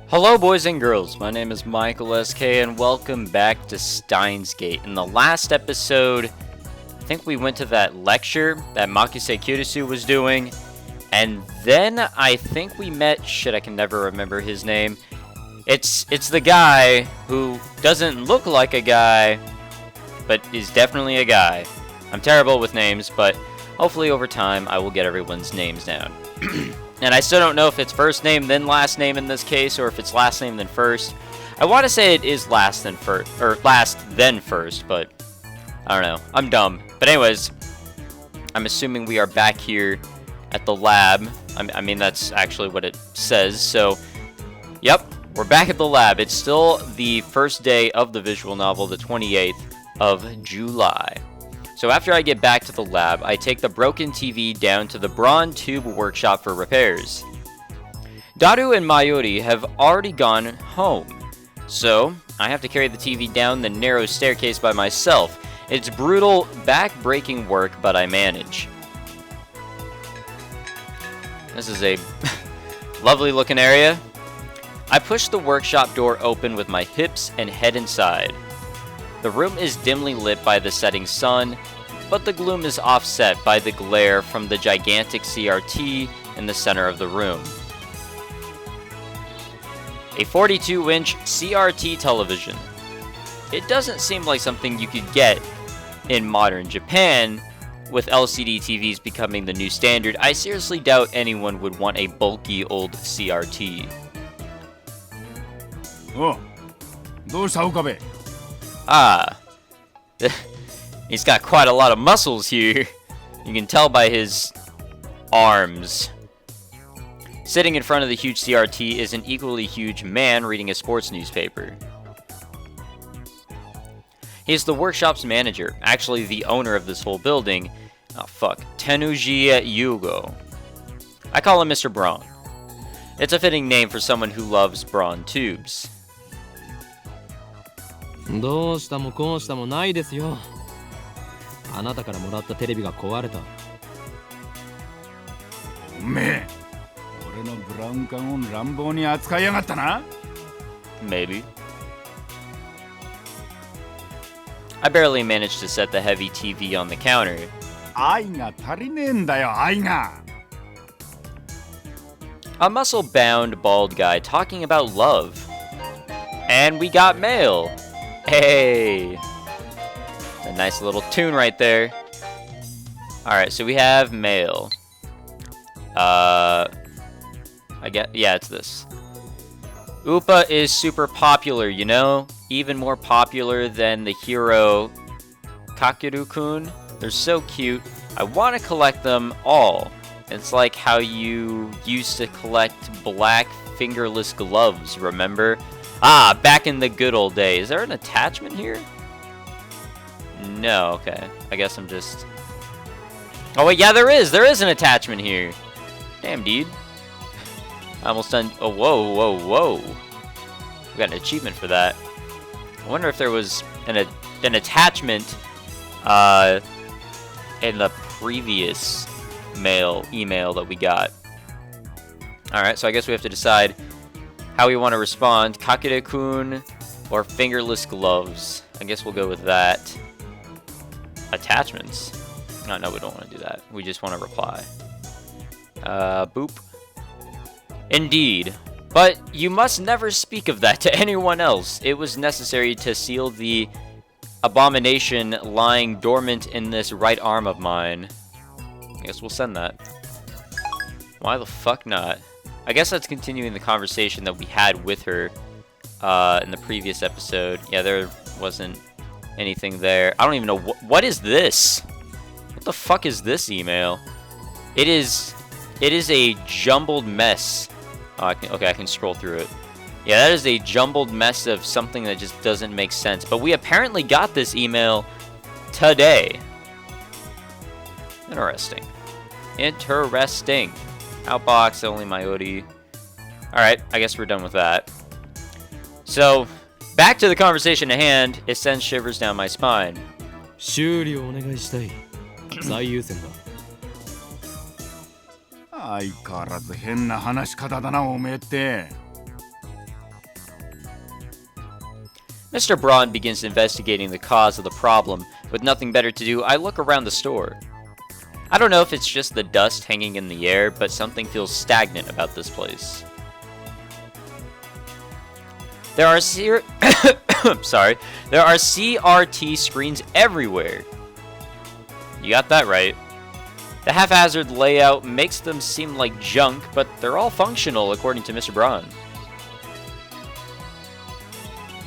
Hello boys and girls, my name is Michael SK and welcome back to Steins Gate. In the last episode, I think we went to that lecture that Makise Kirisu was doing, and then I think we met, shit I can never remember his name. It's the guy who doesn't look like a guy, but is definitely a guy. I'm terrible with names, but hopefully over time I will get everyone's names down. And I still don't know if it's first name then last name in this case, or if it's last name then first. I want to say it is last then first, or last then first, but I don't know. I'm dumb. But anyways, I'm assuming we are back here at the lab. I mean, that's actually what it says. So, yep, we're back at the lab. It's still the first day of the visual novel, the 28th of July. So after I get back to the lab, I take the broken TV down to the Braun tube workshop for repairs. Daru and Mayuri have already gone home, so I have to carry the TV down the narrow staircase by myself. It's brutal, back-breaking work, but I manage. This is a lovely looking area. I push the workshop door open with my hips and head inside. The room is dimly lit by the setting sun, but the gloom is offset by the glare from the gigantic CRT in the center of the room. A 42-inch CRT television. It doesn't seem like something you could get in modern Japan. With LCD TVs becoming the new standard, I seriously doubt anyone would want a bulky old CRT. Oh, どうした岡部? Ah, he's got quite a lot of muscles here. You can tell by his arms. Sitting in front of the huge CRT is an equally huge man reading a sports newspaper. He's the workshop's manager, actually the owner of this whole building. Oh fuck, Tenuji Yugo. I call him Mr. Braun. It's a fitting name for someone who loves Braun tubes. どうしたもこうしたもないですよ。あなたからもらったテレビが壊れた。おめえ、俺のブラウン管を乱暴に扱いやがったな。Maybe. I barely managed to set the heavy TV on the counter. 愛が足りねえんだよ、愛が。A muscle-bound bald guy talking about love. And we got mail. Hey! A nice little tune right there. Alright, so we have mail. I get, yeah, it's this. Upa is super popular, you know? Even more popular than the hero Kakeru-kun. They're so cute. I want to collect them all. It's like how you used to collect black fingerless gloves, remember? Ah, back in the good old days. Is there an attachment here? No, okay. I guess I'm just... Oh wait, yeah, there is! There is an attachment here! Damn, dude. I almost done... Oh, whoa, whoa, whoa. We got an achievement for that. I wonder if there was an attachment in the previous email that we got. Alright, so I guess we have to decide how we want to respond. Kakere-kun or fingerless gloves. I guess we'll go with that. Attachments. No, we don't want to do that. We just want to reply. Boop. Indeed. But you must never speak of that to anyone else. It was necessary to seal the abomination lying dormant in this right arm of mine. I guess we'll send that. Why the fuck not? I guess that's continuing the conversation that we had with her in the previous episode. Yeah, there wasn't anything there. I don't even know what is this? What the fuck is this email? It is a jumbled mess. Oh, I can scroll through it. Yeah, that is a jumbled mess of something that just doesn't make sense. But we apparently got this email today. Interesting. Interesting. Outbox, only Mayuri. Alright, I guess we're done with that. So, back to the conversation at hand. It sends shivers down my spine. 修理をお願いしたい。最優先だ。相変わらず変な話し方だな、おめえって。Mr. Braun begins investigating the cause of the problem. With nothing better to do, I look around the store. I don't know if it's just the dust hanging in the air, but something feels stagnant about this place. There are There are CRT screens everywhere. You got that right. The haphazard layout makes them seem like junk, but they're all functional according to Mr. Braun.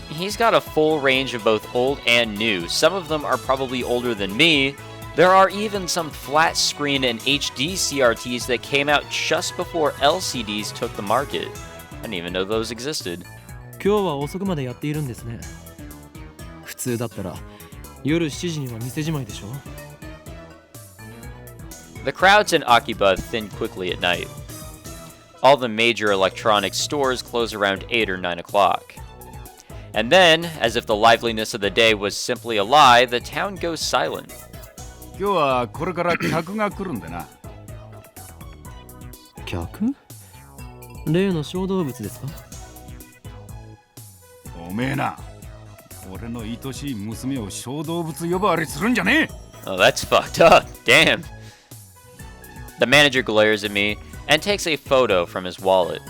He's got a full range of both old and new. Some of them are probably older than me. There are even some flat screen and HD CRTs that came out just before LCDs took the market. I didn't even know those existed. 今日は遅くまでやっているんですね。普通だったら夜7時には店じまいでしょ。The crowds in Akiba thin quickly at night. All the major electronics stores close around 8 or 9 o'clock. And then, as if the liveliness of the day was simply a lie, the town goes silent. 今日はこれから客が来るんでな。客？例の小動物ですか？おめえな、俺の愛しい娘を小動物呼ばわりするんじゃねえ。Oh, that's fucked up. Damn. The manager glares at me and takes a photo from his wallet.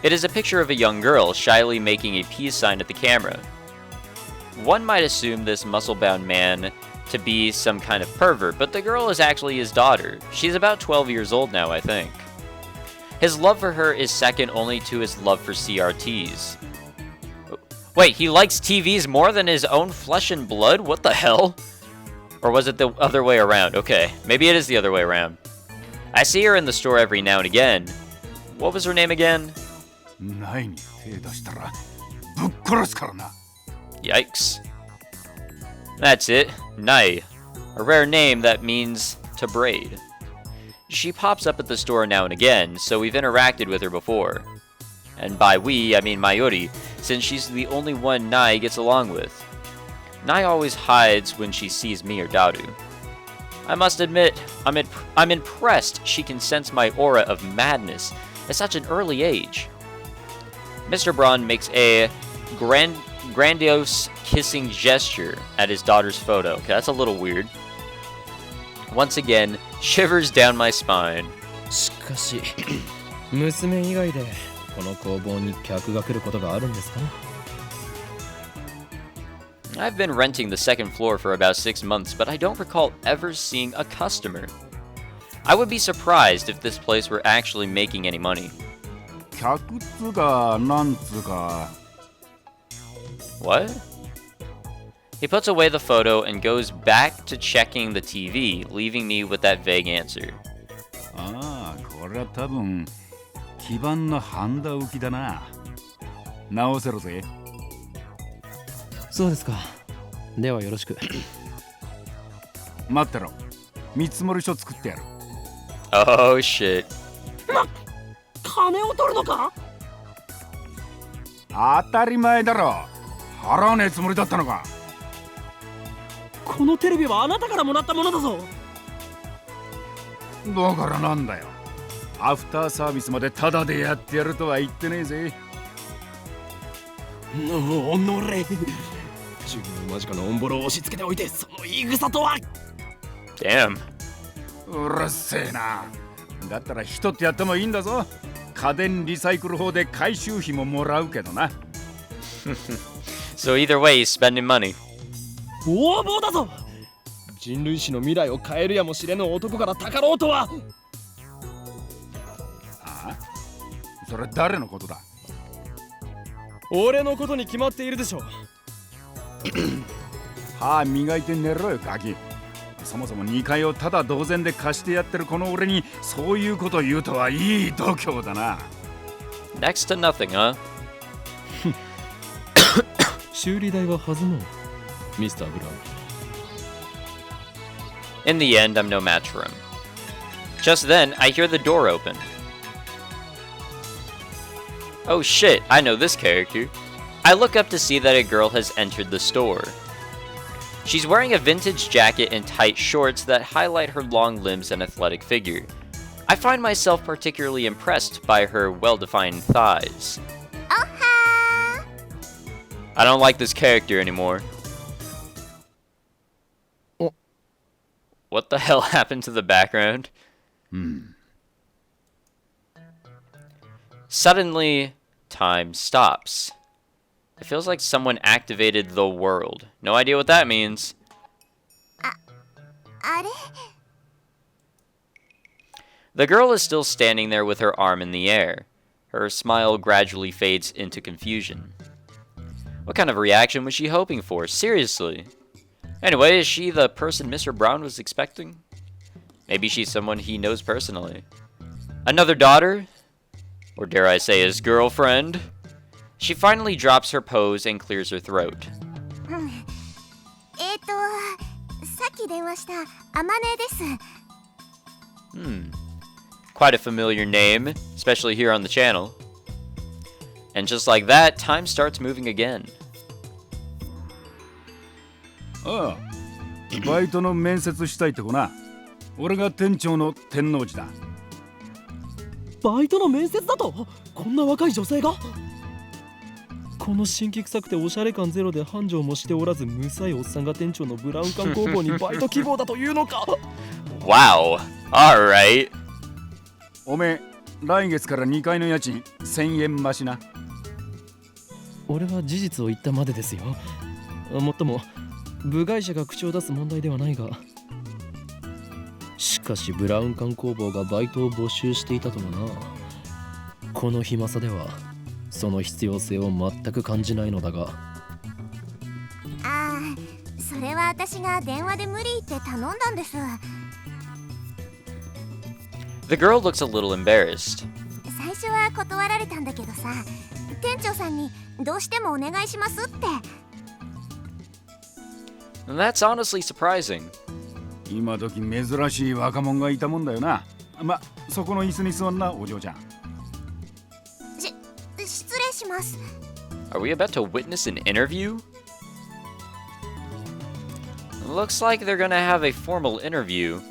It is a picture of a young girl shyly making a peace sign at the camera. One might assume this muscle-bound man to be some kind of pervert, but the girl is actually his daughter. She's about 12 years old now, I think. His love for her is second only to his love for CRTs. Wait, he likes TVs more than his own flesh and blood? What the hell? Or was it the other way around? Okay, maybe it is the other way around. I see her in the store every now and again. What was her name again? ないに手出したらぶっ殺すからな。Yikes. That's it, Nai. A rare name that means to braid. She pops up at the store now and again, so we've interacted with her before. And by we, I mean Mayuri, since she's the only one Nai gets along with. Nai always hides when she sees me or Daru. I must admit, I'm impressed she can sense my aura of madness at such an early age. Mr. Braun makes a grandiose kissing gesture at his daughter's photo. Okay, that's a little weird. Once again, shivers down my spine. しかし、娘以外でこの工房に客が来ることがあるんですか？ I've been renting the second floor for about 6 months, but I don't recall ever seeing a customer. I would be surprised if this place were actually making any money. 客っつうかなんつうか。What? He puts away the photo and goes back to checking the TV, leaving me with that vague answer. ああ、これは多分基板のハンダ浮きだな。直せろぜ。そうですか。ではよろしく。待ってろ。見積書作ってやる。Oh shit. 金を取るのか？当たり前だろ。払わねえつもりだったのか。このテレビはあなたからもらったものだぞ。だからなんだよ。アフターサービスまでタダでやってやるとは言ってねえぜ。おのれ。自分の間近のオンボロを押し付けておいて、その言い草とは。Damn. うるせえな。だったら人ってやってもいいんだぞ。家電リサイクル法で回収費ももらうけどな。So either way, he's spending money. 横暴だぞ。人類史の未来を変えるやもしれぬ男からたかろうとは。ああ、それ誰のことだ？俺のことに決まっているでしょ。歯磨いて寝ろよガキ。そもそも2階をただ同然で貸してやってるこの俺にそういうこと言うとはいい度胸だな。 Next to nothing, huh? 修理代は弾もう、ミスター・ブラウン。 In the end, I'm no match for him. Just then, I hear the door open. Oh shit, I know this character. I look up to see that a girl has entered the store. She's wearing a vintage jacket and tight shorts that highlight her long limbs and athletic figure. I find myself particularly impressed by her well-defined thighs. I don't like this character anymore. Oh. What the hell happened to the background? Suddenly, time stops. It feels like someone activated the world. No idea what that means. あれ The girl is still standing there with her arm in the air. Her smile gradually fades into confusion. What kind of reaction was she hoping for? Seriously. Anyway, is she the person Mr. Braun was expecting? Maybe she's someone he knows personally. Another daughter? Or dare I say his girlfriend? She finally drops her pose and clears her throat. さっき電話したアマネです。 Quite a familiar name, especially here on the channel. And just like that, time starts moving again. ああ、バイトの面接したいって子な。俺が店長の天王寺だ。バイトの面接だとこんな若い女性がこの新規臭くておしゃれ感ゼロで繁盛もしておらず無さいおっさんが店長のブラウン管工房にバイト希望だというのか Wow. Alright. おめえ、来月から2階の家賃1000円増しな。俺は事実を言ったまでですよ。もっとも部外者が口を出す問題ではないが、しかしブラウン管工房がバイトを募集していたとはな。この暇さではその必要性を全く感じないのだが。ああ、それは私が電話で無理って頼んだんです。 The girl looks a little embarrassed. 最初は断られたんだけどさ、店長さんにどうしてもお願いしますって。 And that's honestly surprising. 今時珍しい若者がいたもんだよな。ま、そこの椅子に座んな、お嬢ちゃん。失礼します。 Are we about to witness an interview? Looks like they're gonna have a formal interview.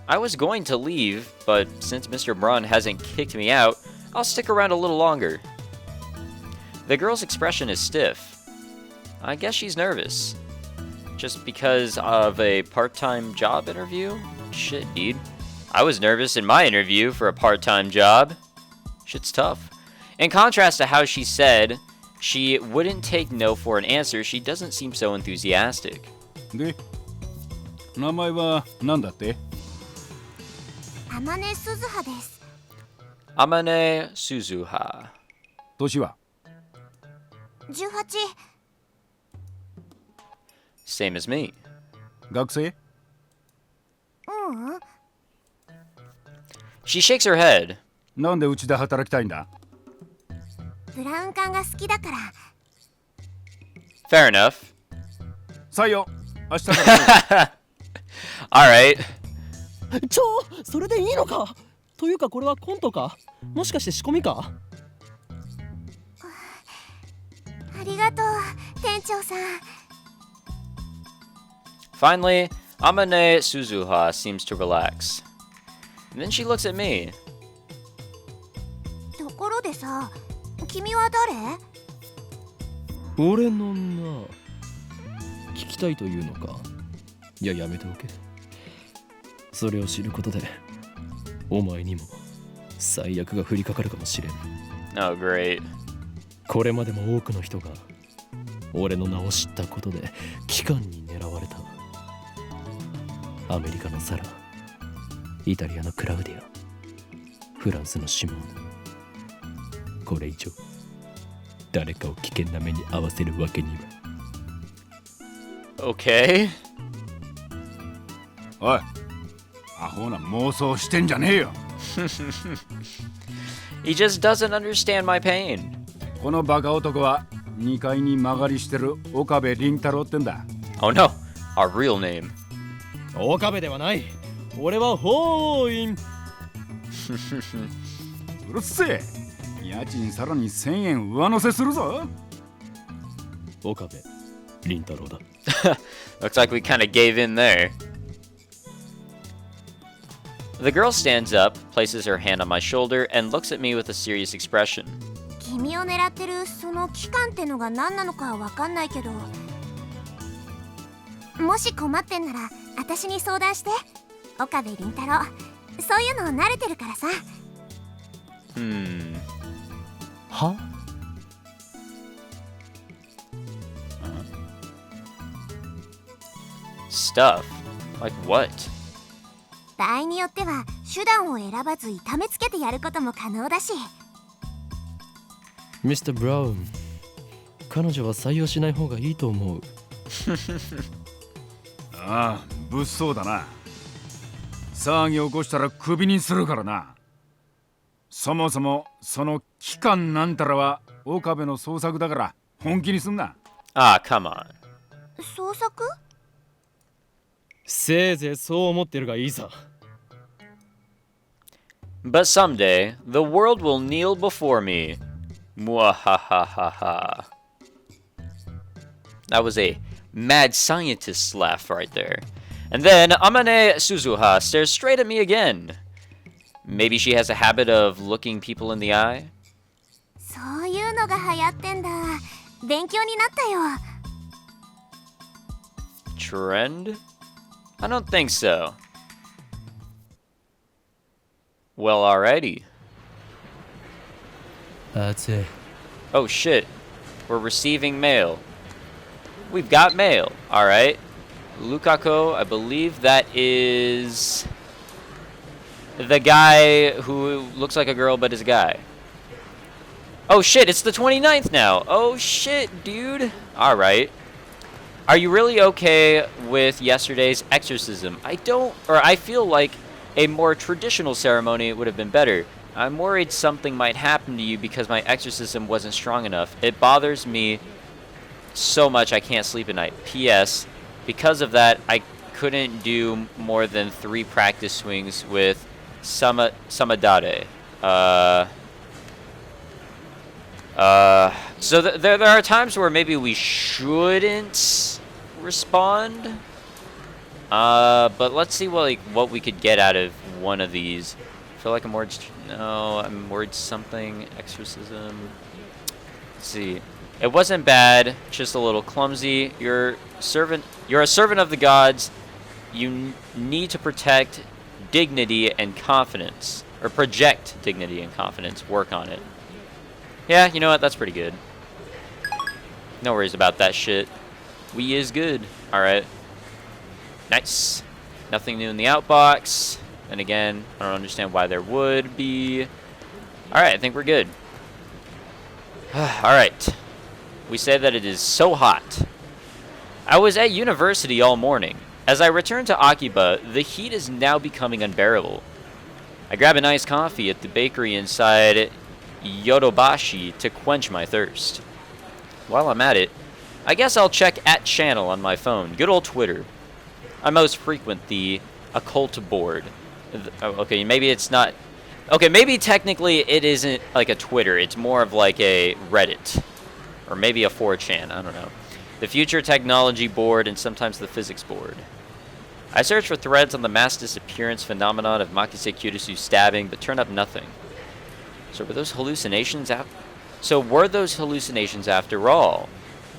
I was going to leave, but since Mr. Braun hasn't kicked me out, I'll stick around a little longer. The girl's expression is stiff. I guess she's nervous. Just because of a part-time job interview? Shit, dude. I was nervous in my interview for a part-time job. Shit's tough. In contrast to how she said she wouldn't take no for an answer, she doesn't seem so enthusiastic. で、名前は何だって？ アマネスズハです。 Amane Suzuha. 年は？ 18。 Same as me. 学生？ ううん。 She shakes her head. なんでうちで働きたいんだ？ ブラウン管が好きだから。 Fair enough. 採用。明日から。Alright. それでいいのかというかこれはコントかもしかして仕込みかありがとう、店長さん。 Finally, Amane Suzuha seems to relax. And then she looks at me. ところでさ、君は誰？俺のな聞きたいというのかいややめておけそれを知ることでお前にも最悪が降りかかるかもしれん Oh, great. これまでも多くの人が俺の名を知ったことで機関に狙われたアメリカのサライタリアのクラウディアフランスのシモンこれ以上誰かを危険な目に遭わせるわけには Okay. おい、アホな妄想してんじゃねえよ。He just doesn't understand my pain. このバカ男は2階に曲がりしてる岡部倫太郎ってんだ。Oh no, our real name. 岡部ではない俺はホーインうるせえ。家賃さらに1000円上乗せするぞ。岡部倫太郎だ Looks like we kind of gave in there. The girl stands up, places her hand on my shoulder, and looks at me with a serious expression. 君君を狙ってるその期間ってのが何なのかは分かんないけど、もし困ってんなら私に相談して。岡部倫太郎、そういうの慣れてるからさ。は？Stuff? Like what? 場合によっては手段を選ばず痛めつけてやることも可能だし。ミスター・ブラウン、彼女は採用しない方がいいと思う。ああ、物騒だな。騒ぎ起こしたらクビにするからな。そもそもその期間なんたらは岡部の創作だから本気にすんな。Ah, come on. 創作？せいぜいそう思ってるがいいさ。But someday, the world will kneel before me. Mwahahaha. That was a mad scientist's laugh right there. And then Amane Suzuha stares straight at me again. Maybe she has a habit of looking people in the eye? そういうのが流行ってんだ。勉強になったよ。Trend? I don't think so. Well, alrighty. That's it. Oh shit. We're receiving mail. We've got mail. Alright. Lukaku, I believe that is the guy who looks like a girl but is a guy. Oh shit, it's the 29th now. Oh shit, dude. Alright. Are you really okay with yesterday's exorcism? I feel like a more traditional ceremony would have been better. I'm worried something might happen to you because my exorcism wasn't strong enough. It bothers me so much I can't sleep at night. P.S. Because of that, I couldn't do more than 3 practice swings with Samadare. So there are times where maybe we shouldn't respond. But let's see what we could get out of one of these. I feel like I'm worried something. Exorcism. Let's see. It wasn't bad, just a little clumsy. You're a servant of the gods. You need to protect dignity and confidence. Or project dignity and confidence. Work on it. Yeah, you know what? That's pretty good. No worries about that shit. We is good. Alright. Nice. Nothing new in the outbox. And again, I don't understand why there would be. Alright, I think we're good. Alright. We say that it is so hot. I was at university all morning. As I returned to Akiba, the heat is now becoming unbearable. I grab an iced coffee at the bakery inside Yodobashi to quench my thirst. While I'm at it, I guess I'll check @channel on my phone. Good old Twitter. I most frequent the occult board. Okay, maybe it's not. Okay, maybe technically it isn't like a Twitter. It's more of like a Reddit. Or maybe a 4chan. I don't know. The future technology board and sometimes the physics board. I searched for threads on the mass disappearance phenomenon of Makise Kyotosu stabbing, but turned up nothing. So were those hallucinations after all?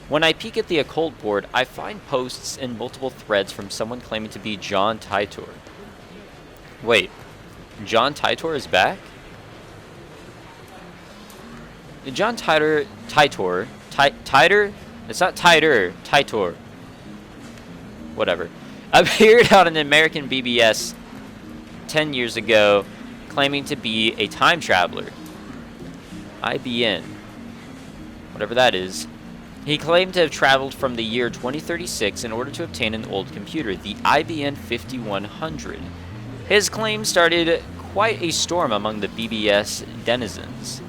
When I peek at the occult board, I find posts in multiple threads from someone claiming to be John Titor. Wait, John Titor is back? John Titor? It's not Titor. Whatever. Appeared on an American BBS 10 years ago, claiming to be a time traveler. IBN. Whatever that is. He claimed to have traveled from the year 2036 in order to obtain an old computer, the IBM 5100. His claim started quite a storm among the BBS denizens.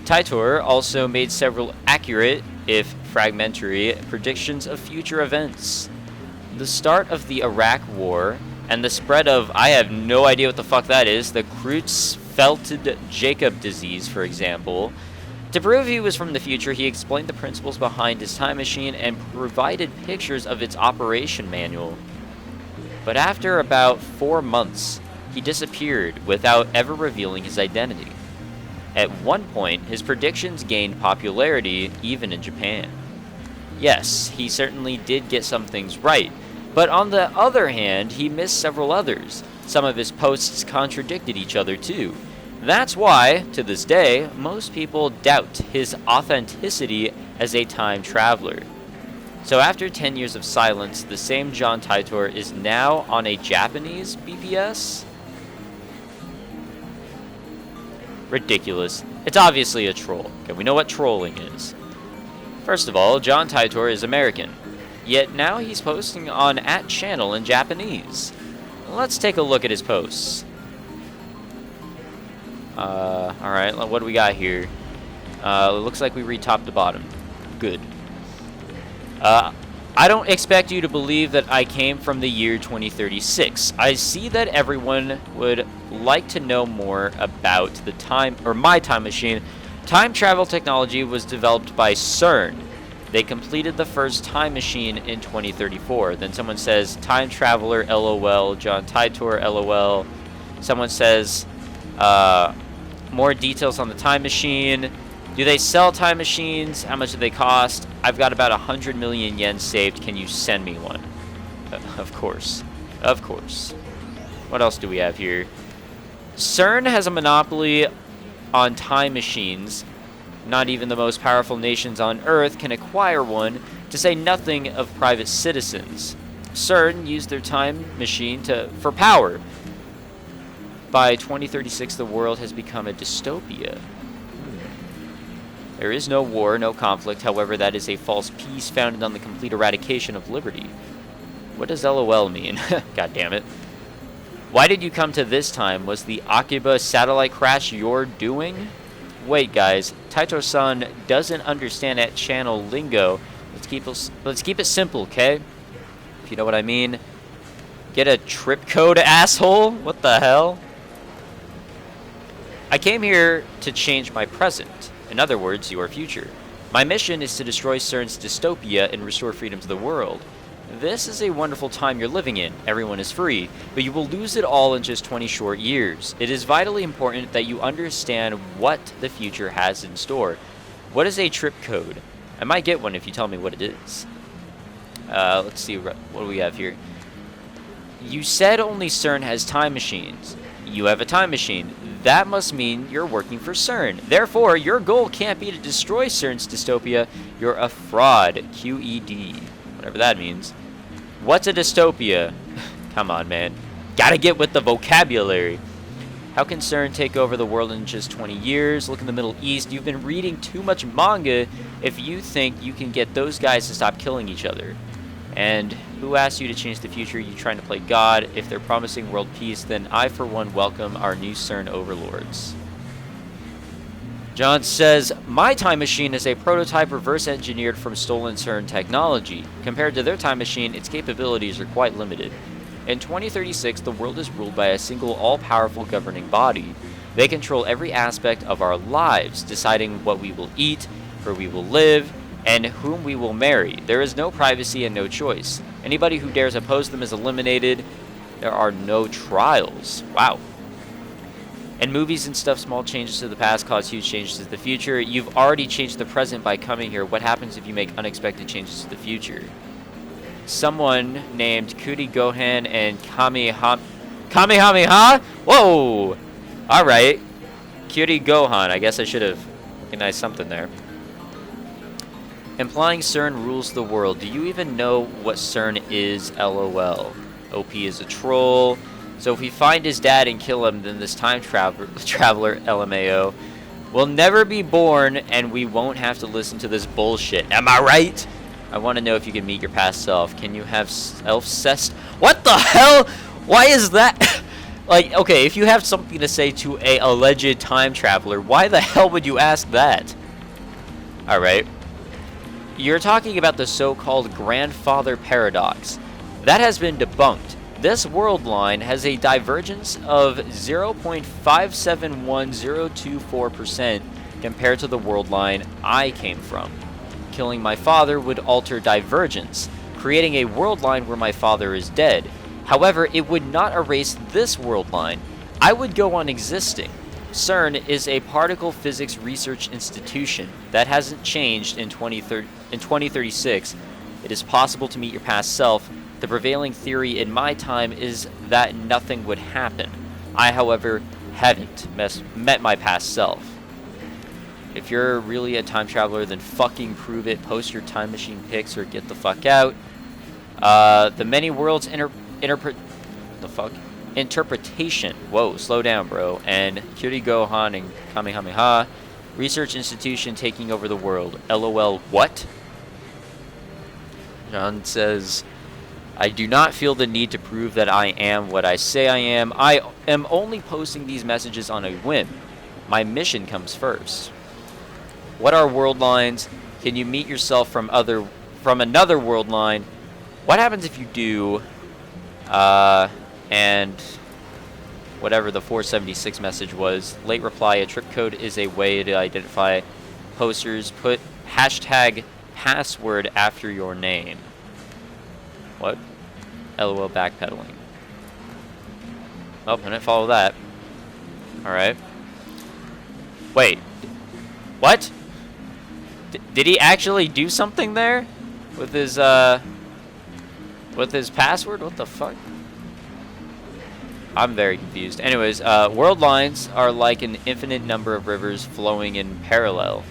Titor also made several accurate, if fragmentary, predictions of future events. The start of the Iraq War and the spread of, I have no idea what the fuck that is, the Creutzfeldt-Jakob disease, for example. To prove he was from the future, he explained the principles behind his time machine and provided pictures of its operation manual. But after about 4 months, he disappeared without ever revealing his identity. At one point, his predictions gained popularity even in Japan. Yes, he certainly did get some things right, but on the other hand, he missed several others. Some of his posts contradicted each other too. That's why, to this day, most people doubt his authenticity as a time traveler. So after 10 years of silence, the same John Titor is now on a Japanese BPS? Ridiculous. It's obviously a troll. Okay, we know what trolling is. First of all, John Titor is American, yet now he's posting on @channel in Japanese. Let's take a look at his posts. Alright, what do we got here? It looks like we read top to bottom. Good. I don't expect you to believe that I came from the year 2036. I see that everyone would like to know more about the time, or my time machine. Time travel technology was developed by CERN. They completed the first time machine in 2034. Then someone says, time traveler, LOL, John Titor, LOL. Someone says, more details on the time machine. Do they sell time machines? How much do they cost? I've got about 100 million yen saved. Can you send me one? Of course. Of course. What else do we have here? CERN has a monopoly on time machines. Not even the most powerful nations on Earth can acquire one, to say nothing of private citizens. CERN used their time machine for power. By 2036, the world has become a dystopia. There is no war, no conflict. However, that is a false peace founded on the complete eradication of liberty. What does LOL mean? God damn it. Why did you come to this time? Was the Akiba satellite crash your doing? Wait, guys. Taito-san doesn't understand that channel lingo. Let's keep it simple, okay? If you know what I mean. Get a trip code, asshole? What the hell? I came here to change my present. In other words, your future. My mission is to destroy CERN's dystopia and restore freedom to the world. This is a wonderful time you're living in. Everyone is free, but you will lose it all in just 20 short years. It is vitally important that you understand what the future has in store. What is a trip code? I might get one if you tell me what it is. Let's see, what do we have here? You said only CERN has time machines. You have a time machine. That must mean you're working for CERN. Therefore, your goal can't be to destroy CERN's dystopia. You're a fraud. QED. Whatever that means. What's a dystopia? Come on, man. Gotta get with the vocabulary. How can CERN take over the world in just 20 years? Look in the Middle East. You've been reading too much manga if you think you can get those guys to stop killing each other. And who asked you to change the future? You trying to play God? If they're promising world peace, then I, for one, welcome our new CERN overlords. John says, my time machine is a prototype reverse engineered from stolen CERN technology. Compared to their time machine, its capabilities are quite limited. In 2036, the world is ruled by a single all-powerful governing body. They control every aspect of our lives, deciding what we will eat, where we will live, and whom we will marry. There is no privacy and no choice. Anybody who dares oppose them is eliminated. There are no trials. Wow. In movies and stuff, small changes to the past cause huge changes to the future. You've already changed the present by coming here. What happens if you make unexpected changes to the future? Someone named Kuri Gohan and Kamehameha? Whoa! Alright. Kuri Gohan. I guess I should have recognized something there. Implying CERN rules the world. Do you even know what CERN is? LOL. OP is a troll. So if we find his dad and kill him, then this time traveler, LMAO, will never be born, and we won't have to listen to this bullshit. Am I right? I want to know if you can meet your past self. Can you have self-cest? What the hell? Why is that? Like, okay, if you have something to say to a alleged time traveler, why the hell would you ask that? Alright. You're talking about the so-called grandfather paradox. That has been debunked. This world line has a divergence of 0.571024% compared to the world line I came from. Killing my father would alter divergence, creating a world line where my father is dead. However, it would not erase this world line. I would go on existing. CERN is a particle physics research institution that hasn't changed in 2036. It is possible to meet your past self. The prevailing theory in my time is that nothing would happen. I, however, haven't met my past self. If you're really a time traveler, then fucking prove it. Post your time machine pics or get the fuck out. The many worlds interpretation. Whoa, slow down, bro. And Kyuri Gohan and Kamehameha. Research institution taking over the world. LOL, what? John says, I do not feel the need to prove that I am what I say I am. I am only posting these messages on a whim. My mission comes first. What are world lines? Can you meet yourself from another world line? What happens if you do? And whatever the 476 message was. Late reply, a trip code is a way to identify posters. Put hashtag password after your name. What? LOL backpedaling. Oh, I didn't follow that. Alright. Wait. What? Did he actually do something there? With his password? What the fuck? I'm very confused. Anyways, world lines are like an infinite number of rivers flowing in parallel.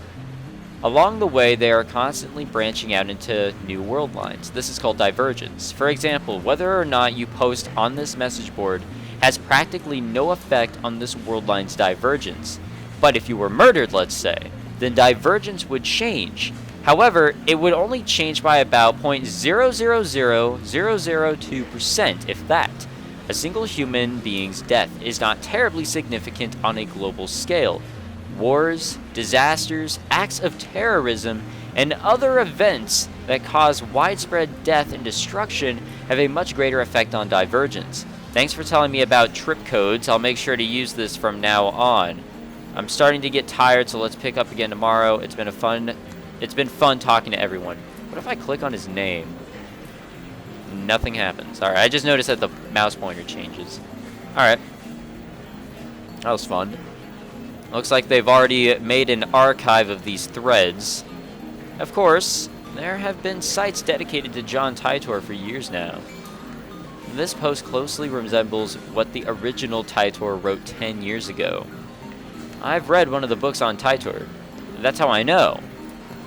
Along the way, they are constantly branching out into new world lines. This is called divergence. For example, whether or not you post on this message board has practically no effect on this world line's divergence. But if you were murdered, let's say, then divergence would change. However, it would only change by about 0.000002%, if that. A single human being's death is not terribly significant on a global scale. Wars, disasters, acts of terrorism, and other events that cause widespread death and destruction have a much greater effect on divergence. Thanks for telling me about trip codes. I'll make sure to use this from now on. I'm starting to get tired, so let's pick up again tomorrow. It's been fun talking to everyone. What if I click on his name? Nothing happens. Alright, I just noticed that the mouse pointer changes. Alright. That was fun. Looks like they've already made an archive of these threads. Of course, there have been sites dedicated to John Titor for years now. This post closely resembles what the original Titor wrote 10 years ago. I've read one of the books on Titor. That's how I know.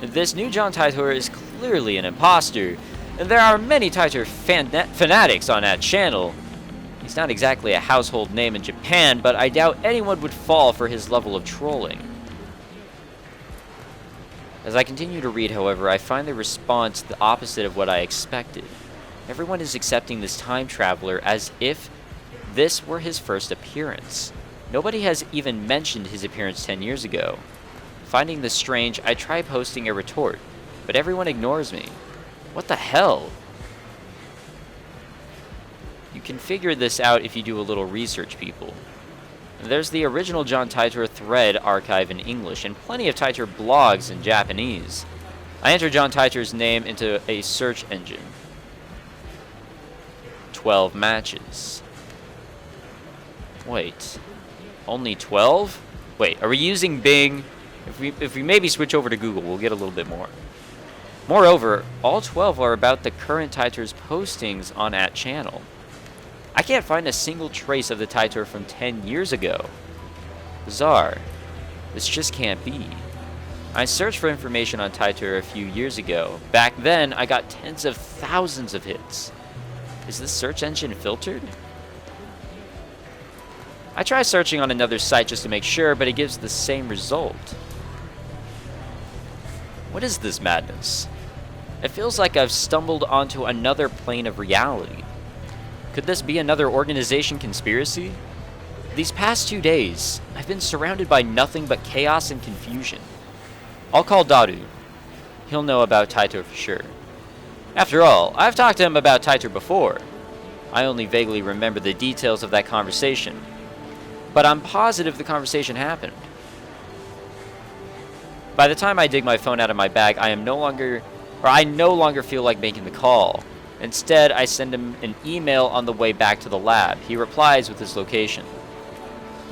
This new John Titor is clearly an imposter, and there are many Titor fanatics on that channel. He's not exactly a household name in Japan, but I doubt anyone would fall for his level of trolling. As I continue to read, however, I find the response the opposite of what I expected. Everyone is accepting this time traveler as if this were his first appearance. Nobody has even mentioned his appearance 10 years ago. Finding this strange, I try posting a retort, but everyone ignores me. What the hell? You can figure this out if you do a little research, people. There's the original John Titor thread archive in English, and plenty of Titor blogs in Japanese. I enter John Titor's name into a search engine. 12 matches. Wait. Only 12? Wait, are we using Bing? If we maybe switch over to Google, we'll get a little bit more. Moreover, all 12 are about the current Titor's postings on that channel. I can't find a single trace of the Titor from 10 years ago. Bizarre. This just can't be. I searched for information on Titor a few years ago. Back then, I got tens of thousands of hits. Is this search engine filtered? I try searching on another site just to make sure, but it gives the same result. What is this madness? It feels like I've stumbled onto another plane of reality. Could this be another organization conspiracy? These past 2 days, I've been surrounded by nothing but chaos and confusion. I'll call Daru. He'll know about Titor for sure. After all, I've talked to him about Titor before. I only vaguely remember the details of that conversation. But I'm positive the conversation happened. By the time I dig my phone out of my bag, I no longer feel like making the call. Instead, I send him an email on the way back to the lab. He replies with his location.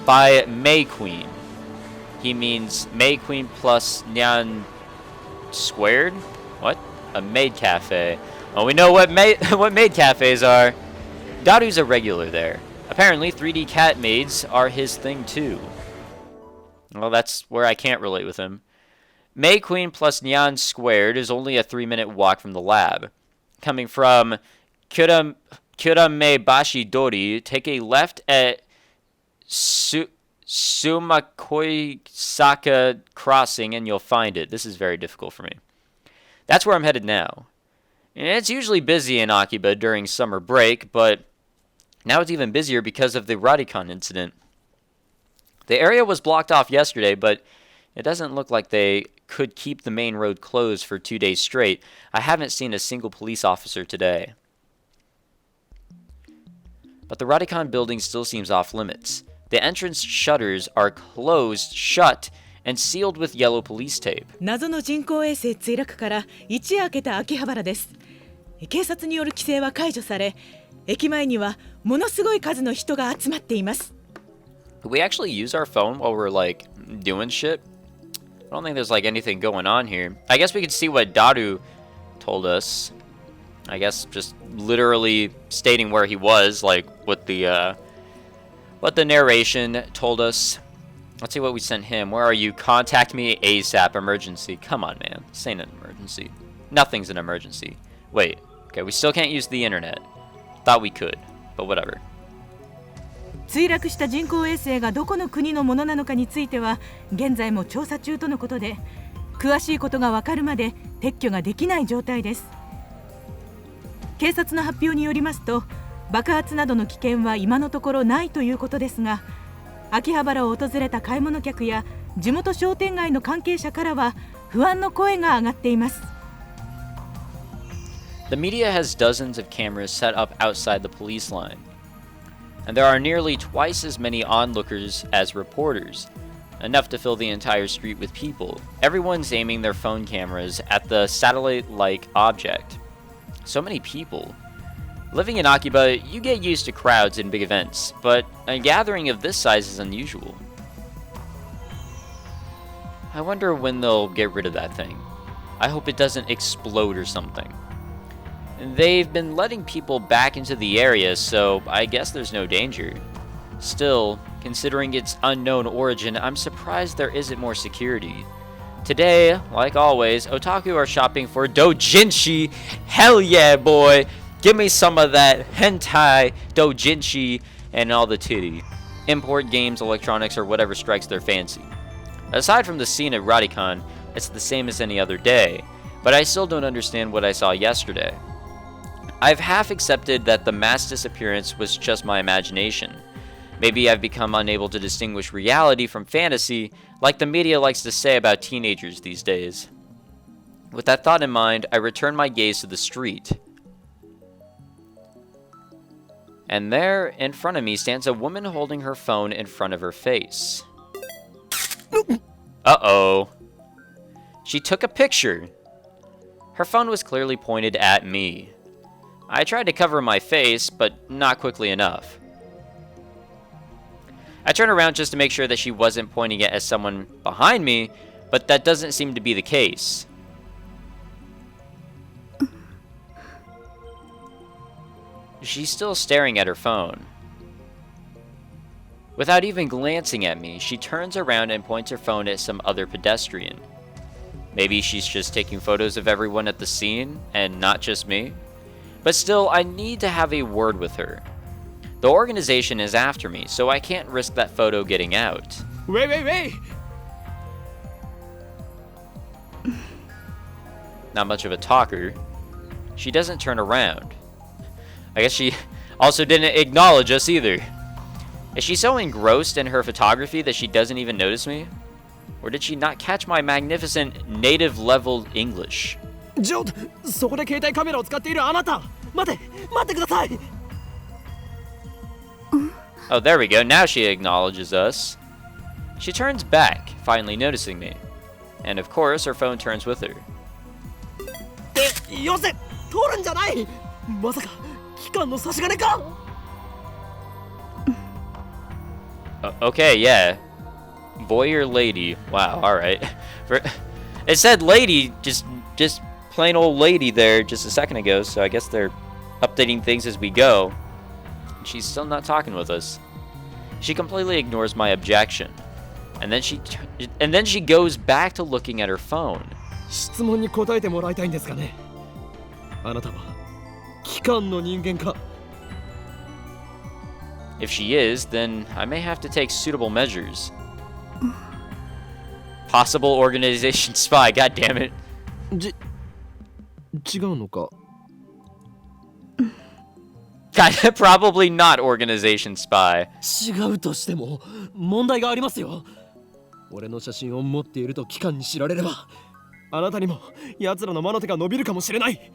By May Queen. he means May Queen plus Nyan squared? What? A maid cafe. Well, we know what maid cafes are. Daru's a regular there. Apparently, 3D cat maids are his thing too. Well, that's where I can't relate with him. May Queen plus Nyan squared is only a 3-minute walk from the lab. Coming from Kuramebashi Dori, take a left at Sumakoisaka Crossing and you'll find it. This is very difficult for me. That's where I'm headed now. And it's usually busy in Akiba during summer break, but now it's even busier because of the Radicon incident. The area was blocked off yesterday, but it doesn't look like they could keep the main road closed for 2 days straight. I haven't seen a single police officer today. But the Radicon building still seems off limits. The entrance shutters are closed shut and sealed with yellow police tape. 謎の人工衛星墜落から一夜明けた秋葉原です。警察による規制は解除され、駅前にはものすごい数の人が集まっています。Do we actually use our phone while we're like doing shit? I don't think there's like anything going on here. I guess we could see what Daru told us. I guess just literally stating where he was, like what the narration told us. Let's see what we sent him. Where are you? Contact me ASAP. Emergency. Come on, man. This ain't an emergency. Nothing's an emergency. Wait. Okay, we still can't use the internet. Thought we could, but whatever. 墜落した人工衛星がどこの国のものなのかについては現在も調査中とのことで、詳しいことが分かるまで撤去ができない状態です。警察の発表によりますと、爆発などの危険は今のところないということですが、秋葉原を訪れた買い物客や地元商店街の関係者からは不安の声が上がっています。The media has dozens of cameras set up outside the police line, and there are nearly twice as many onlookers as reporters, enough to fill the entire street with people. Everyone's aiming their phone cameras at the satellite-like object. So many people. Living in Akiba, you get used to crowds and big events, but a gathering of this size is unusual. I wonder when they'll get rid of that thing. I hope it doesn't explode or something. They've been letting people back into the area, so I guess there's no danger. Still, considering its unknown origin, I'm surprised there isn't more security. Today, like always, otaku are shopping for doujinshi. Hell yeah, boy! Give me some of that hentai, doujinshi, and all the titty. Import games, electronics, or whatever strikes their fancy. Aside from the scene at Radicon, it's the same as any other day, but I still don't understand what I saw yesterday. I've half accepted that the mass disappearance was just my imagination. Maybe I've become unable to distinguish reality from fantasy, like the media likes to say about teenagers these days. With that thought in mind, I return my gaze to the street. And there, in front of me, stands a woman holding her phone in front of her face. Uh-oh. She took a picture. Her phone was clearly pointed at me. I tried to cover my face, but not quickly enough. I turned around just to make sure that she wasn't pointing it at someone behind me, but that doesn't seem to be the case. She's still staring at her phone. Without even glancing at me, she turns around and points her phone at some other pedestrian. Maybe she's just taking photos of everyone at the scene, and not just me. But still, I need to have a word with her. The organization is after me, so I can't risk that photo getting out. Wait! Not much of a talker. She doesn't turn around. I guess she also didn't acknowledge us either. Is she so engrossed in her photography that she doesn't even notice me? Or did she not catch my magnificent native-level English? ちょっとそこで携帯カメラを使っているあなた待ってください Oh, there we go. Now she acknowledges us. She turns back, finally noticing me. And of course, her phone turns with her. よせ通るんじゃないまさか機関の差し金か Okay, yeah. Boy or lady? Wow, alright. It said lady, just plain old lady there just a second ago, so I guess they're updating things as we go. She's still not talking with us. She completely ignores my objection. And then she goes back to looking at her phone. 質問に答えてもらいたいんですかね。あなたは機関の人間か。If she is, then I may have to take suitable measures. Possible organization spy, god damn it. 違うのか。God, probably not organization spy. 違うとしても問題がありますよ。俺の写真を持っていると機関に知られれば、あなたにも奴らの魔の手が伸びるかもしれない。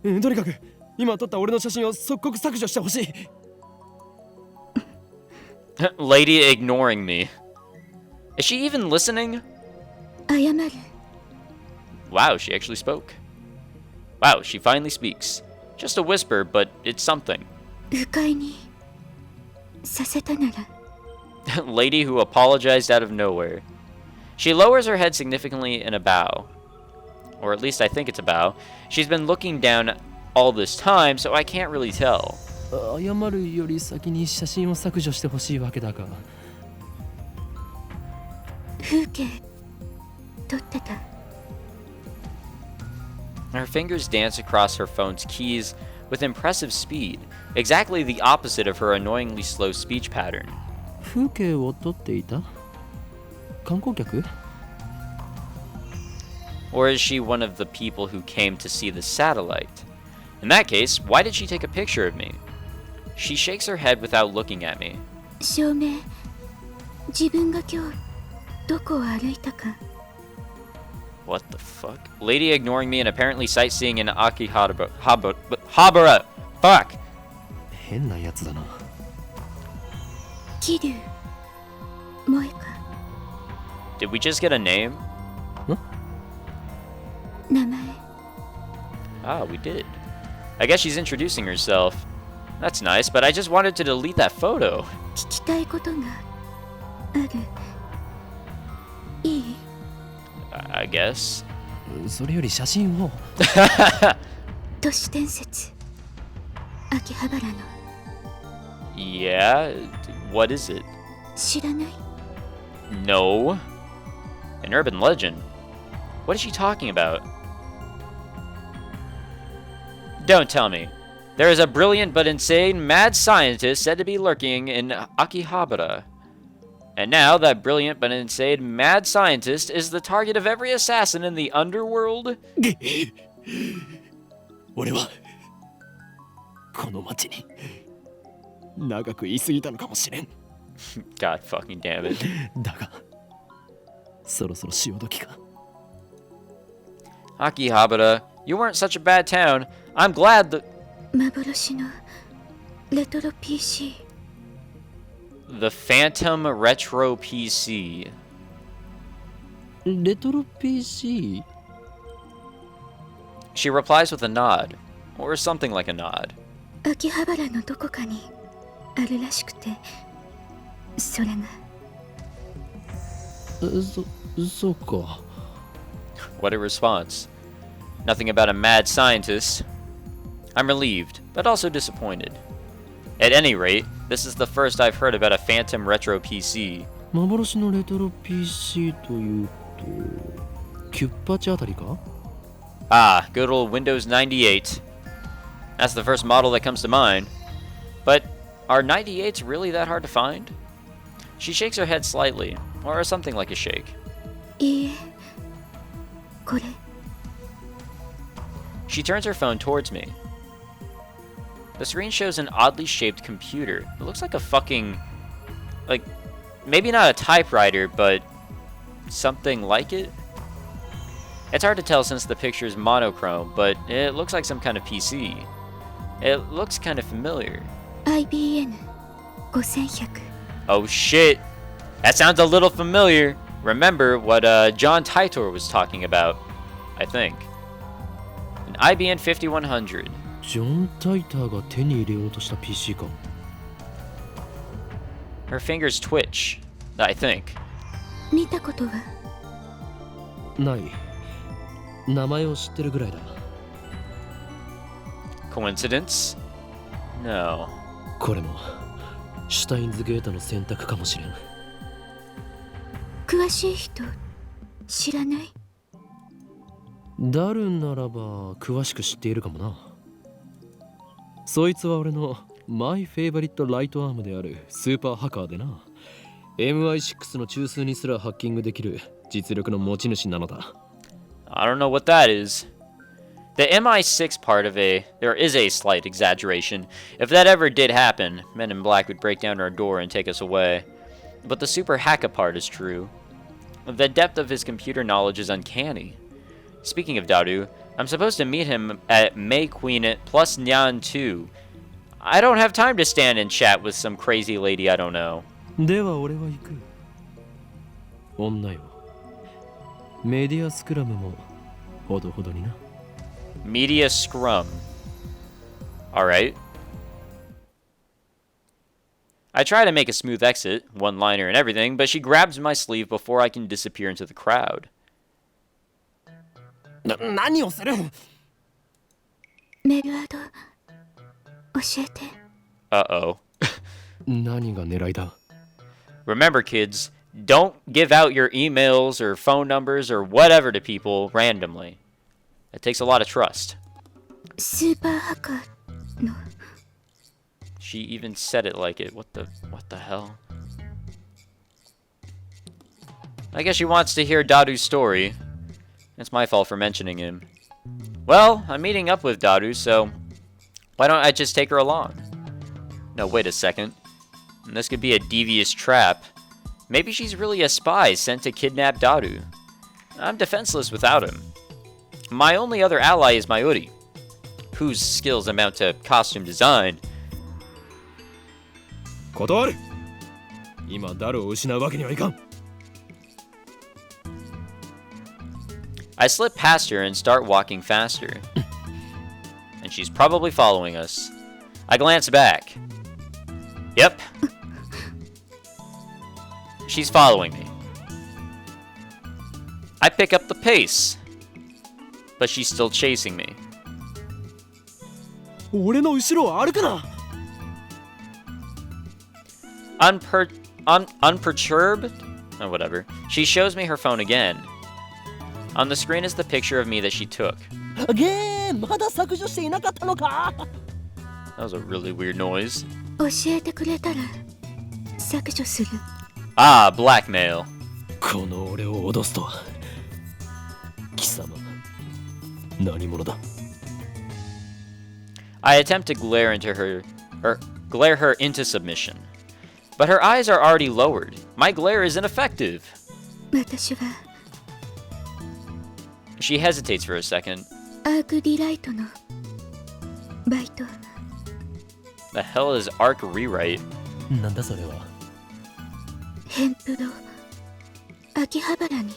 とにかく今撮った俺の写真を即刻削除してほしい。Lady ignoring me. Is she even listening? 謝る。 Wow, she actually spoke. Wow, she finally speaks. Just a whisper, but it's something. 不快にさせたなら。Lady who apologized out of nowhere. She lowers her head significantly in a bow. Or at least I think it's a bow. She's been looking down all this time, so I can't really tell. 謝るより先に写真を削除してほしいわけだが。風景撮ってた。 Her fingers dance across her phone's keys with impressive speed, exactly the opposite of her annoyingly slow speech pattern. 風景を撮っていた？観光客？ Or is she one of the people who came to see the satellite? In that case, why did she take a picture of me? She shakes her head without looking at me. 証明。自分が今日どこを歩いたか。 What the fuck? Lady ignoring me and apparently sightseeing in Habara. Fuck! 変なやつだな。桐生萌か。 Did we just get a name? 名前。 Ah, we did. I guess she's introducing herself. That's nice, but I just wanted to delete that photo. 聞きたいことがある。いい？ I guess. それより写真を。都市伝説。秋葉原の。 Yeah? What is it? 知らない？ No. An urban legend. What is she talking about? Don't tell me. There is a brilliant but insane mad scientist said to be lurking in Akihabara. And now that brilliant but insane mad scientist is the target of every assassin in the underworld? 俺はこの町に長く居すぎたのかもしれん。God fucking damn it. だがそろそろ潮時か。 Akihabara, you weren't such a bad town. I'm glad that 幻のレトロ PC。 the Phantom Retro PC. レトロ PC？ She replies with a nod, or something like a nod. 秋葉原のどこかにあるらしくて、それが。そうか。 What a response. Nothing about a mad scientist. I'm relieved, but also disappointed. At any rate, this is the first I've heard about a Phantom Retro PC. 幻のレトロ PC というとキュッパチあたりか？ Ah, good old Windows 98. That's the first model that comes to mind. But are 98s really that hard to find? She shakes her head slightly, or something like a shake. いいえ、これ。 She turns her phone towards me. The screen shows an oddly shaped computer. It looks like a fucking... like, maybe not a typewriter, but something like it? It's hard to tell since the picture is monochrome, but it looks like some kind of PC. It looks kind of familiar. IBM 5100。 Oh shit! That sounds a little familiar. Remember what John Titor was talking about, I think. An IBM 5100. ジョン・タイターが手に入れようとした PC か。 Her fingers twitch. I think. 見たことはない。名前を知ってるぐらいだ。Coincidence? No. これもシュタインズゲートの選択かもしれん。詳しい人知らない？ダルンならば詳しく知っているかもな。そいつは俺のマイフェイバリットライトアームであるスーパーハッカーでな。MI6 の中枢にすらハッキングできる実力の持ち主なのだ。I don't know what that is. The MI6 part of there is a slight exaggeration. If that ever did happen, Men in Black would break down our door and take us away. But the super hacker part is true. The depth of his computer knowledge is uncanny. Speaking of Daru, I'm supposed to meet him at May Queen plus Nyan 2. I don't have time to stand and chat with some crazy lady I don't know. では俺は行く。女よ。メディアスクラムもほどほどにな。Media Scrum. Alright. I try to make a smooth exit, one-liner and everything, but she grabs my sleeve before I can disappear into the crowd. 何をする？メルアド教えて。Uh-oh. 何が狙いだ？ Remember, kids, don't give out your emails or phone numbers or whatever to people randomly. It takes a lot of trust. スーパーハッカーの She even said it like it. What the hell? I guess she wants to hear Daru's story. It's my fault for mentioning him. Well, I'm meeting up with Daru, so why don't I just take her along? No, wait a second. This could be a devious trap. Maybe she's really a spy sent to kidnap Daru. I'm defenseless without him. My only other ally is Mayuri, whose skills amount to costume design. 断る。今ダルを失うわけにはいかん。I slip past her and start walking faster. And she's probably following us. I glance back. Yep. She's following me. I pick up the pace. But she's still chasing me. 俺の後ろを歩くな。Unperturbed? Oh, whatever. She shows me her phone again. On the screen is the picture of me that she took. ゲーまだ削除していなかったのか。 That was a really weird noise. 教えてくれたら削除する。 Ah, blackmail. この俺を脅すとは。貴様、何者だ。 I attempt to glare her into submission. But her eyes are already lowered. My glare is ineffective. 私は She hesitates for a second. アークリライトのバイト。 The hell is Arc Rewrite? なんだそれは。ヘンプロ秋葉原に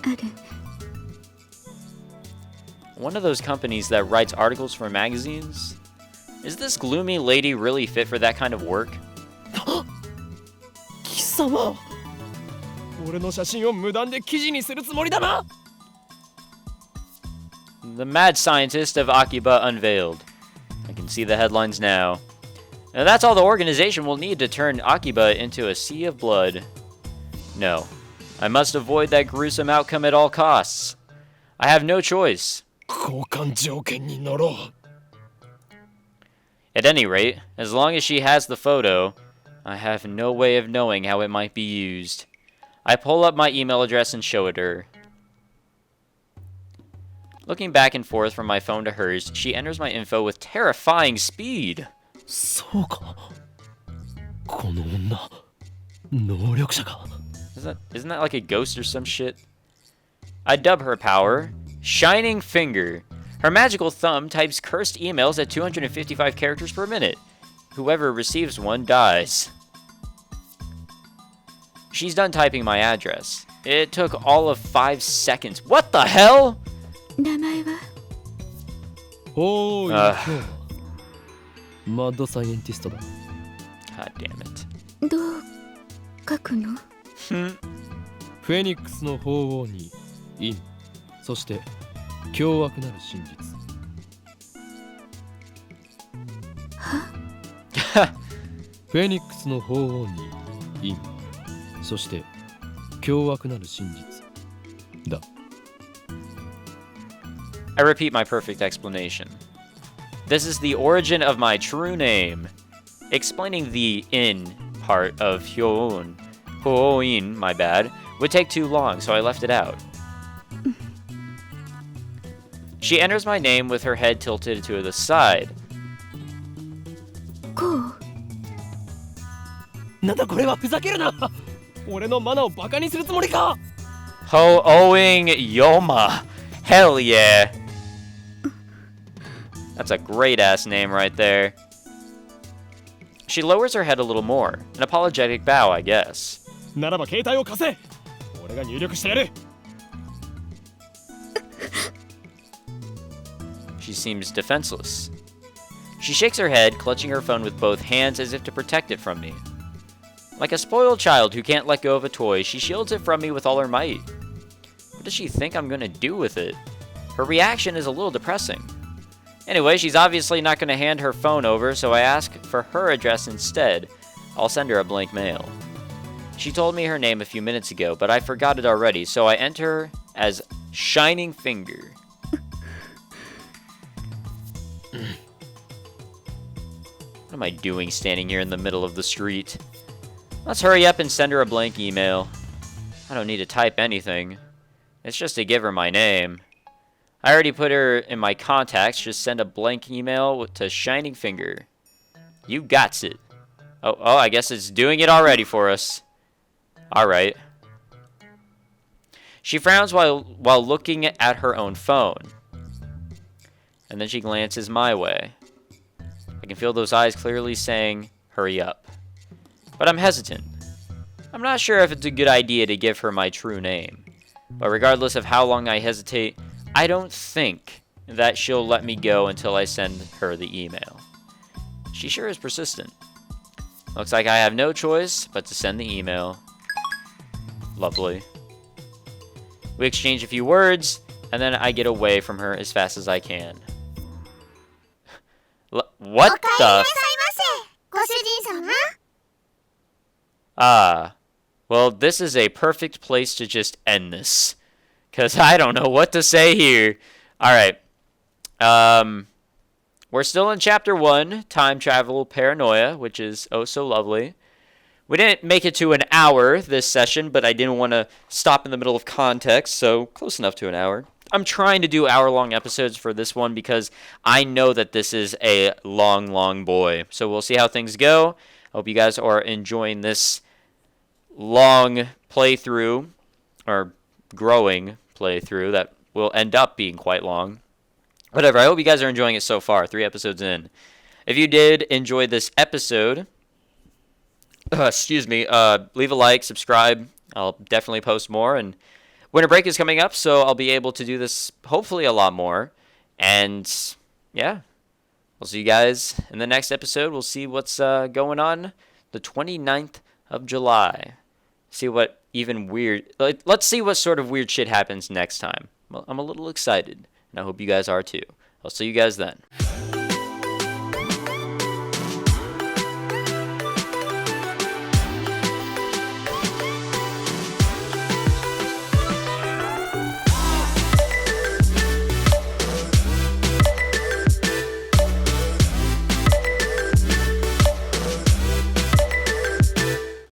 ある。 One of those companies that writes articles for magazines? Is this gloomy lady really fit for that kind of work? 貴様、俺の写真を無断で記事にするつもりだな。 The mad scientist of Akiba unveiled. I can see the headlines now. Now that's all the organization will need to turn Akiba into a sea of blood. No, I must avoid that gruesome outcome at all costs. I have no choice. 交換条件に乗ろう。 At any rate, as long as she has the photo, I have no way of knowing how it might be used. I pull up my email address and show it to her. Looking back and forth from my phone to hers, she enters my info with terrifying speed. そうか。この女、能力者か。Isn't that like a ghost or some shit? I dub her power Shining Finger. Her magical thumb types cursed emails at 255 characters per minute. Whoever receives one dies. She's done typing my address. It took all of 5 seconds. What the hell? 名前はおーい、今日はマッドサイエンティストだ。 God damn it. どう書くの？フェニックスの鳳凰に陰、そして凶悪なる真実。フェニックスの鳳凰に陰、そして凶悪なる真実だ。I repeat my perfect explanation. This is the origin of my true name. Explaining the in part of Hyoin, my bad, would take too long, so I left it out. She enters my name with her head tilted to the side. こうなんだこれは、ふざけるな。俺のマナをバカにするつもりか。 Ho-Oing Yoma. Hell yeah. That's a great ass name right there. She lowers her head a little more. An apologetic bow, I guess. ならば携帯を貸せ。俺が入力してやる。She seems defenseless. She shakes her head, clutching her phone with both hands as if to protect it from me. Like a spoiled child who can't let go of a toy, she shields it from me with all her might. What does she think I'm gonna do with it? Her reaction is a little depressing. Anyway, she's obviously not gonna hand her phone over, so I ask for her address instead. I'll send her a blank mail. She told me her name a few minutes ago, but I forgot it already, so I enter as Shining Finger. What am I doing standing here in the middle of the street? Let's hurry up and send her a blank email. I don't need to type anything. It's just to give her my name. I already put her in my contacts. Just send a blank email to Shining Finger. You gots it. Oh, I guess it's doing it already for us. Alright. She frowns while looking at her own phone. And then she glances my way. I can feel those eyes clearly saying, hurry up. But I'm hesitant. I'm not sure if it's a good idea to give her my true name. But regardless of how long I hesitate, I don't think that she'll let me go until I send her the email. She sure is persistent. Looks like I have no choice but to send the email. Lovely. We exchange a few words, and then I get away from her as fast as I can. What the? Well, this is a perfect place to just end this. Because I don't know what to say here. Alright. We're still in Chapter 1, Time Travel Paranoia, which is oh so lovely. We didn't make it to an hour this session, but I didn't want to stop in the middle of context, so close enough to an hour. I'm trying to do hour-long episodes for this one because I know that this is a long, long boy. So we'll see how things go. I hope you guys are enjoying this long playthrough, or growing playthrough that will end up being quite long. Whatever, I hope you guys are enjoying it so far, 3 episodes in. If you did enjoy this episode, leave a like, subscribe. I'll definitely post more, and winter break is coming up, so I'll be able to do this hopefully a lot more. And yeah, we'll see you guys in the next episode. We'll see what's going on the 29th of July. See what even weird, let's see what sort of weird shit happens next time. Well, I'm a little excited, and I hope you guys are too. I'll see you guys then.